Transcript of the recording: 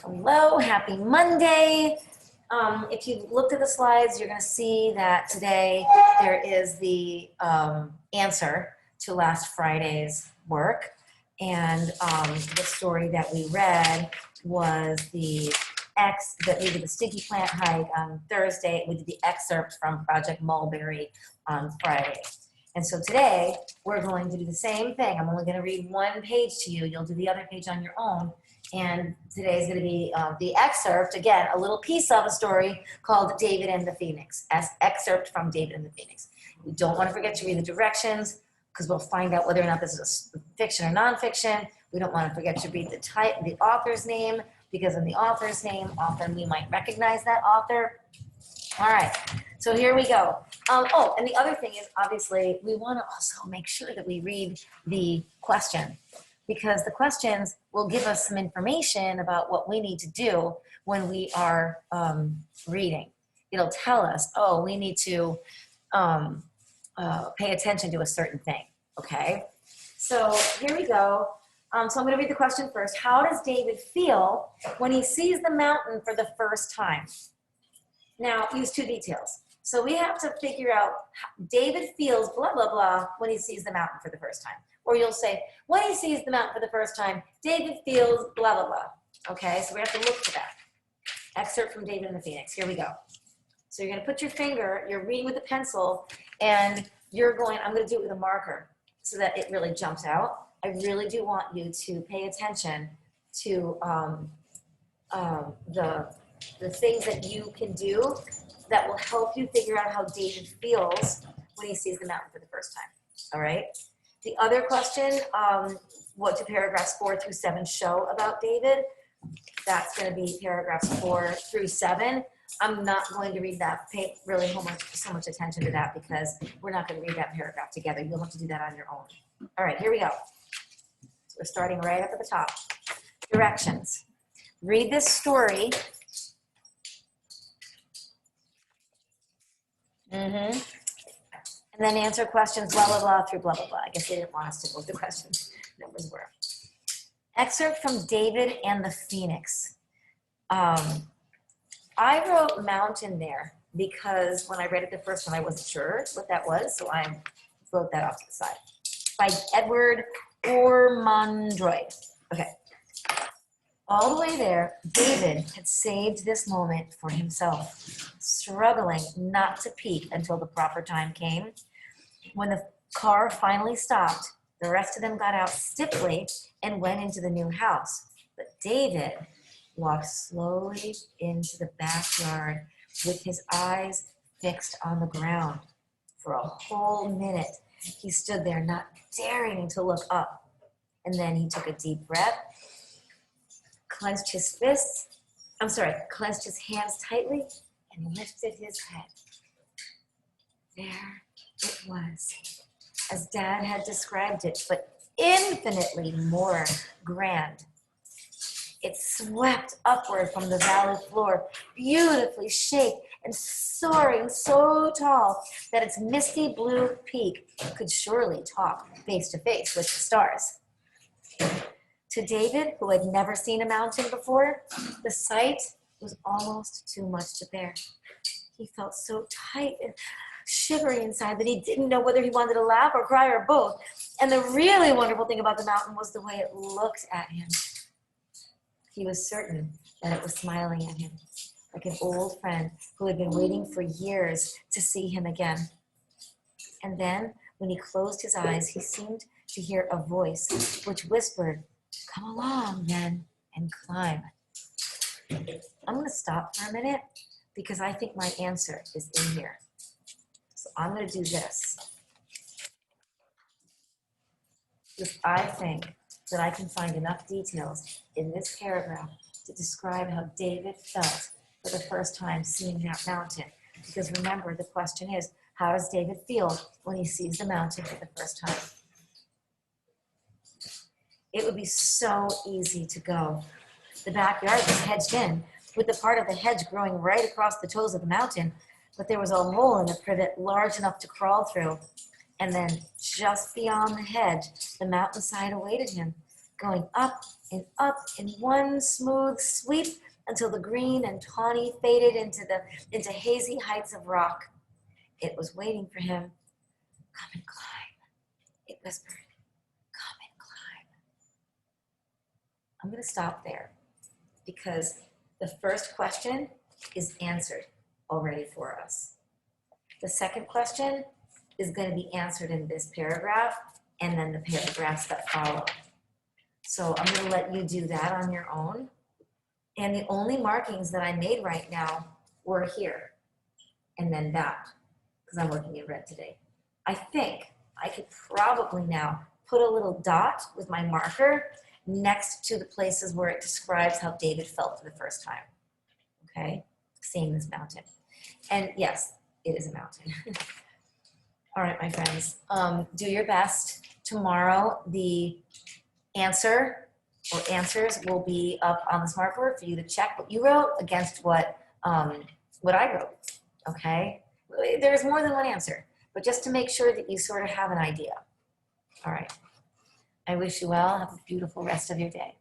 Hello, happy Monday. If you looked at the slides, you're going to see that today there is the answer to last Friday's work. And the story that we read was that we did the Stinky Plant Hike on Thursday. We did the excerpt from Project Mulberry on Friday. And so today we're going to do the same thing. I'm only going to read one page to you. You'll do the other page on your own. And today is going to be the excerpt, again, a little piece of a story called David and the Phoenix, as excerpt from David and the Phoenix. We don't want to forget to read the directions because we'll find out whether or not this is fiction or nonfiction. We don't want to forget to read the author's name, because in the author's name, often we might recognize that author. All right, so here we go. Oh, and the other thing is, obviously, we want to also make sure that we read the question, because the questions will give us some information about what we need to do when we are reading. It'll tell us, oh, we need to pay attention to a certain thing, okay? So here we go. So I'm going to read the question first. How does David feel when he sees the mountain for the first time? Now, use two details. So we have to figure out David feels blah, blah, blah when he sees the mountain for the first time. Or you'll say, when he sees the mountain for the first time, David feels blah, blah, blah. Okay, so we have to look for that. Excerpt from David and the Phoenix. Here we go. So you're going to put your finger, you're reading with a pencil, and I'm going to do it with a marker so that it really jumps out. I really do want you to pay attention to the things that you can do that will help you figure out how David feels when he sees the mountain for the first time. All right? The other question, what do paragraphs 4 through 7 show about David? That's going to be paragraphs 4 through 7. I'm not going to read that, pay really so much attention to that, because we're not going to read that paragraph together. You'll have to do that on your own. All right, here we go. So we're starting right up at the top. Directions. Read this story. And then answer questions, blah, blah, blah, through blah, blah, blah. I guess they didn't want us to go through questions. Numbers were. Excerpt from David and the Phoenix. I wrote mountain there because when I read it the first time, I wasn't sure what that was, so I wrote that off to the side. By Edward Ormondroyd. Okay. All the way there, David had saved this moment for himself, struggling not to peek until the proper time came. When the car finally stopped, the rest of them got out stiffly and went into the new house. But David walked slowly into the backyard with his eyes fixed on the ground. For a whole minute, he stood there, not daring to look up. And then he took a deep breath, clenched his hands tightly, and lifted his head. There it was, as Dad had described it, but infinitely more grand. It swept upward from the valley floor, beautifully shaped and soaring so tall that its misty blue peak could surely talk face to face with the stars. To David, who had never seen a mountain before, the sight was almost too much to bear. He felt so tight and shivery inside that he didn't know whether he wanted to laugh or cry or both. And the really wonderful thing about the mountain was the way it looked at him. He was certain that it was smiling at him, like an old friend who had been waiting for years to see him again. And then, when he closed his eyes, he seemed to hear a voice which whispered, "Come along, then, and climb." I'm going to stop for a minute because I think my answer is in here. So I'm going to do this. Because I think that I can find enough details in this paragraph to describe how David felt for the first time seeing that mountain. Because remember, the question is, how does David feel when he sees the mountain for the first time? It would be so easy to go. The backyard was hedged in, with the part of the hedge growing right across the toes of the mountain, but there was a hole in the privet large enough to crawl through. And then just beyond the hedge, the mountainside awaited him, going up and up in one smooth sweep until the green and tawny faded into hazy heights of rock. It was waiting for him. Come and climb, it whispered. Come and climb. I'm going to stop there because the first question is answered already for us. The second question is going to be answered in this paragraph and then the paragraphs that follow. So I'm going to let you do that on your own. And the only markings that I made right now were here and then that, because I'm working in red today. I think I could probably now put a little dot with my marker next to the places where it describes how David felt for the first time. Okay, seeing this mountain. And yes, it is a mountain. All right, my friends, do your best. Tomorrow, the answer or answers will be up on the smartboard for you to check what you wrote against what I wrote, okay? There's more than one answer, but just to make sure that you sort of have an idea. All right, I wish you well. Have a beautiful rest of your day.